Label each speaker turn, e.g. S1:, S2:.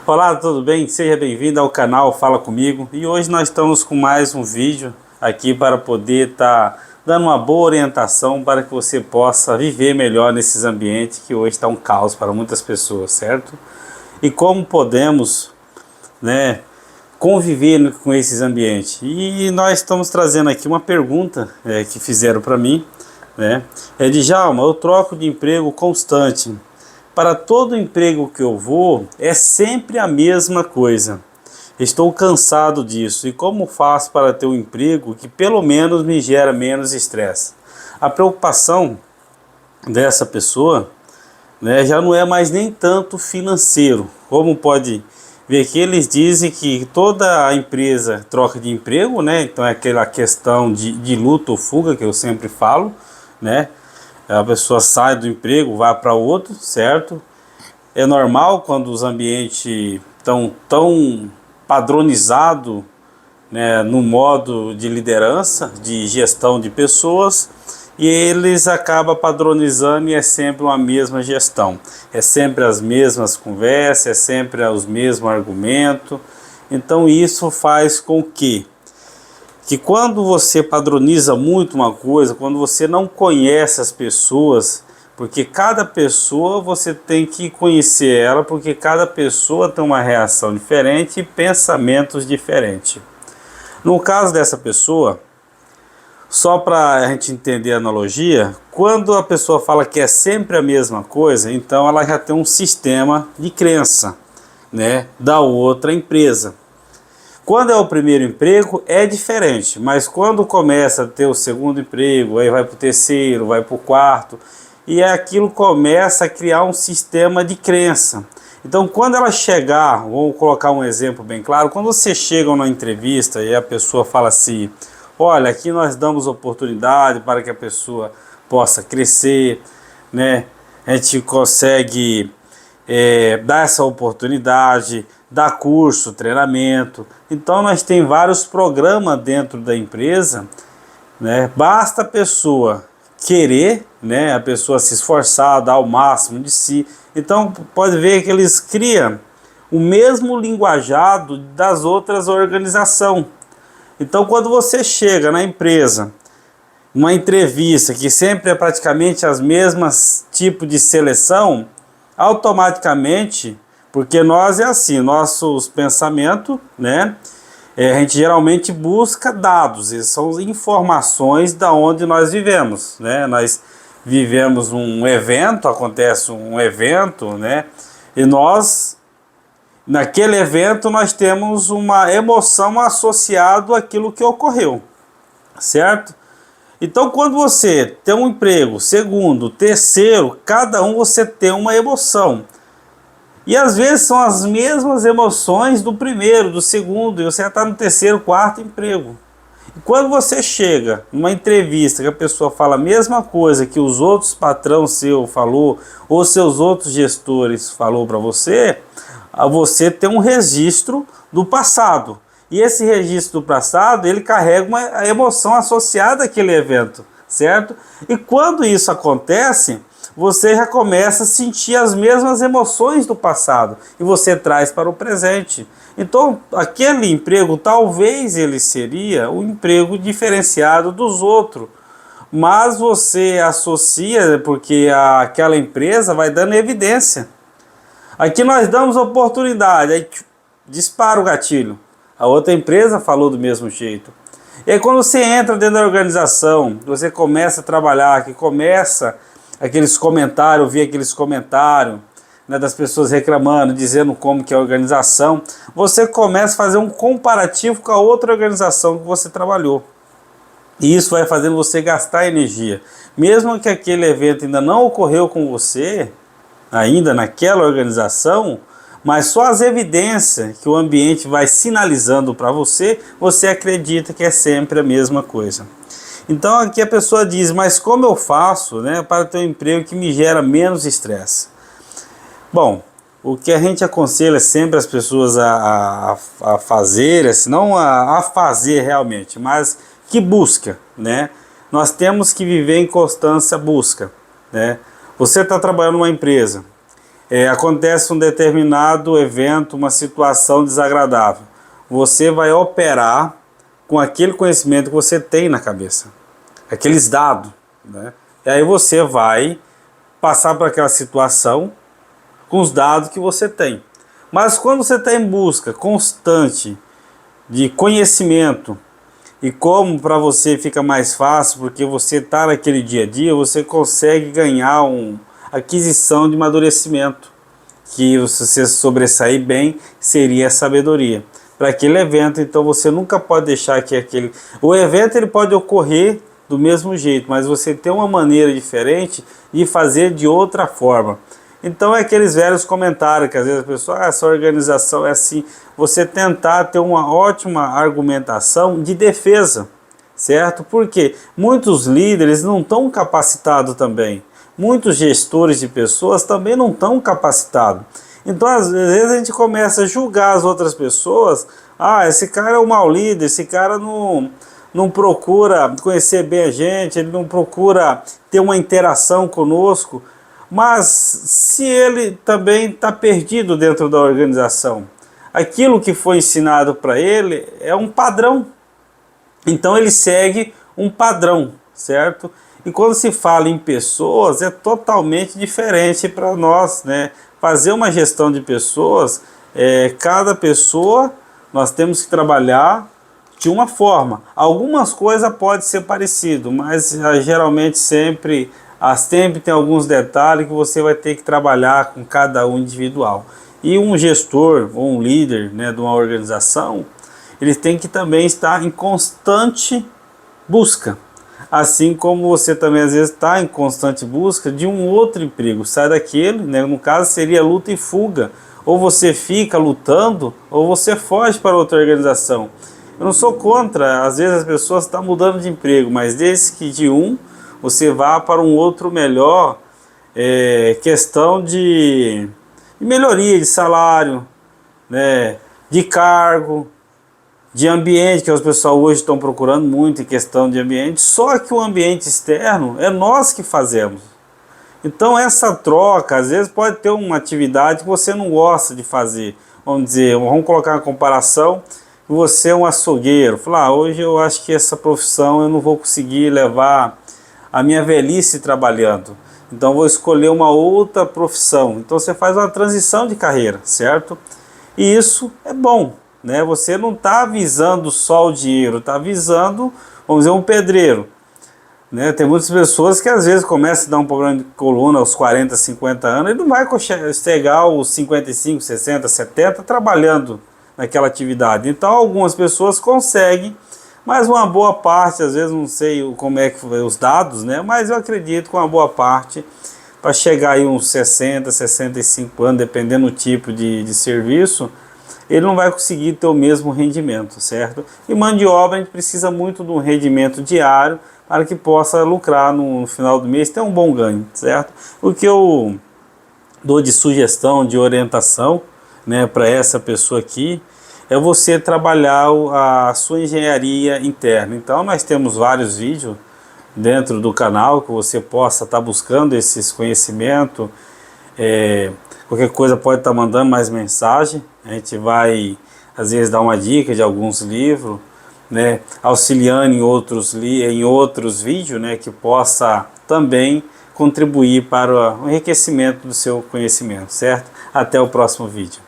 S1: Olá, tudo bem? Seja bem-vindo ao canal Fala Comigo. E hoje nós estamos com mais um vídeo aqui para poder estar dando uma boa orientação para que você possa viver melhor nesses ambientes que hoje está um caos para muitas pessoas, certo? E como podemos, né, conviver com esses ambientes. E nós estamos trazendo aqui uma pergunta que fizeram para mim, né? Djalma, eu troco de emprego constante. Para todo emprego que eu vou, é sempre a mesma coisa. Estou cansado disso. E como faço para ter um emprego que pelo menos me gera menos estresse? A preocupação dessa pessoa, né, já não é mais nem tanto financeiro. Como pode ver que eles dizem que toda a empresa troca de emprego, né? Então é aquela questão de luta ou fuga que eu sempre falo, né? A pessoa sai do emprego, vai para outro, certo? É normal quando os ambientes estão tão padronizados, né, no modo de liderança, de gestão de pessoas, e eles acabam padronizando e é sempre uma mesma gestão. É sempre as mesmas conversas, é sempre os mesmos argumentos. Então isso faz com que quando você padroniza muito uma coisa, quando você não conhece as pessoas, porque cada pessoa você tem que conhecer ela, porque cada pessoa tem uma reação diferente e pensamentos diferentes. No caso dessa pessoa, só para a gente entender a analogia, quando a pessoa fala que é sempre a mesma coisa, então ela já tem um sistema de crença, né, da outra empresa. Quando é o primeiro emprego é diferente, mas quando começa a ter o segundo emprego, aí vai para o terceiro, vai para o quarto, e aquilo começa a criar um sistema de crença. Então quando ela chegar, vou colocar um exemplo bem claro, quando você chega numa entrevista e a pessoa fala assim, olha, aqui nós damos oportunidade para que a pessoa possa crescer, né? A gente consegue dar essa oportunidade, dar curso, treinamento. Então nós temos vários programas dentro da empresa, né? Basta a pessoa querer, né? A pessoa se esforçar, dar o máximo de si. Então pode ver que eles criam o mesmo linguajado das outras organizações. Então quando você chega na empresa, uma entrevista que sempre é praticamente as mesmas tipos de seleção, automaticamente, porque nós é assim, nossos pensamentos, né? A gente geralmente busca dados, são informações da onde nós vivemos, né? Nós vivemos um evento, acontece um evento, né? E nós, naquele evento, nós temos uma emoção associada àquilo que ocorreu, certo? Então, quando você tem um emprego, segundo, terceiro, cada um você tem uma emoção. E às vezes são as mesmas emoções do primeiro, do segundo, e você já está no terceiro, quarto emprego. E quando você chega numa entrevista que a pessoa fala a mesma coisa que os outros patrões seu falou, ou seus outros gestores falou para você, você tem um registro do passado. E esse registro do passado, ele carrega uma emoção associada àquele evento, certo? E quando isso acontece, você já começa a sentir as mesmas emoções do passado e você traz para o presente. Então, aquele emprego, talvez ele seria um emprego diferenciado dos outros, mas você associa porque aquela empresa vai dando evidência. Aqui nós damos oportunidade, aí dispara o gatilho. A outra empresa falou do mesmo jeito. E aí quando você entra dentro da organização, você começa a trabalhar, que começa aqueles comentários, ouvir aqueles comentários, né, das pessoas reclamando, dizendo como que é a organização, você começa a fazer um comparativo com a outra organização que você trabalhou. E isso vai fazendo você gastar energia. Mesmo que aquele evento ainda não ocorreu com você, ainda naquela organização, mas só as evidências que o ambiente vai sinalizando para você, você acredita que é sempre a mesma coisa. Então aqui a pessoa diz, mas como eu faço, né, para ter um emprego que me gera menos estresse? Bom, o que a gente aconselha sempre as pessoas a fazer, assim, não a fazer realmente, mas que busca, né? Nós temos que viver em constância busca, né? Você está trabalhando numa empresa, Acontece um determinado evento, uma situação desagradável. Você vai operar com aquele conhecimento que você tem na cabeça, aqueles dados, né? E aí você vai passar por aquela situação com os dados que você tem. Mas quando você está em busca constante de conhecimento, e como para você fica mais fácil, porque você está naquele dia a dia, você consegue ganhar uma aquisição de amadurecimento, que se você sobressair bem, seria a sabedoria. Para aquele evento, então você nunca pode deixar que o evento ele pode ocorrer do mesmo jeito, mas você tem uma maneira diferente de fazer de outra forma. Então é aqueles velhos comentários que às vezes a pessoa, essa organização é assim, você tentar ter uma ótima argumentação de defesa, certo? Porque muitos líderes não estão capacitados também, muitos gestores de pessoas também não estão capacitados. Então às vezes a gente começa a julgar as outras pessoas, esse cara é um mau líder, esse cara não procura conhecer bem a gente, ele não procura ter uma interação conosco. Mas se ele também está perdido dentro da organização, aquilo que foi ensinado para ele é um padrão, então ele segue um padrão, certo? E quando se fala em pessoas é totalmente diferente para nós, né? Fazer uma gestão de pessoas, cada pessoa nós temos que trabalhar de uma forma. Algumas coisas podem ser parecido, mas geralmente sempre tem alguns detalhes que você vai ter que trabalhar com cada um individual. E um gestor ou um líder, né, de uma organização, ele tem que também estar em constante busca. Assim como você também às vezes está em constante busca de um outro emprego. Sai daquele, né, no caso seria luta e fuga. Ou você fica lutando, ou você foge para outra organização. Eu não sou contra, às vezes as pessoas estão mudando de emprego, mas desde que de você vá para um outro melhor, questão de melhoria de salário, né, de cargo, de ambiente, que os pessoal hoje estão procurando muito em questão de ambiente, só que o ambiente externo é nós que fazemos. Então essa troca, às vezes pode ter uma atividade que você não gosta de fazer, vamos colocar uma comparação, você é um açougueiro, falar, hoje eu acho que essa profissão eu não vou conseguir levar a minha velhice trabalhando, então vou escolher uma outra profissão. Então você faz uma transição de carreira, certo? E isso é bom, né? Você não está visando só o dinheiro, está visando, vamos dizer, um pedreiro, né? Tem muitas pessoas que às vezes começam a dar um problema de coluna aos 40, 50 anos e não vai chegar aos 55, 60, 70 trabalhando naquela atividade. Então algumas pessoas conseguem, mas uma boa parte, às vezes não sei como é que foi os dados, né? Mas eu acredito que uma boa parte, para chegar aí uns 60, 65 anos, dependendo do tipo de serviço, ele não vai conseguir ter o mesmo rendimento, certo? E mão de obra, a gente precisa muito de um rendimento diário para que possa lucrar no final do mês, ter um bom ganho, certo? O que eu dou de sugestão, de orientação, né, para essa pessoa aqui, é você trabalhar a sua engenharia interna. Então nós temos vários vídeos dentro do canal que você possa estar buscando esses conhecimentos. Qualquer coisa pode estar mandando mais mensagem, a gente vai às vezes dar uma dica de alguns livros, né, auxiliando em outros vídeos, né, que possa também contribuir para o enriquecimento do seu conhecimento, certo? Até o próximo vídeo.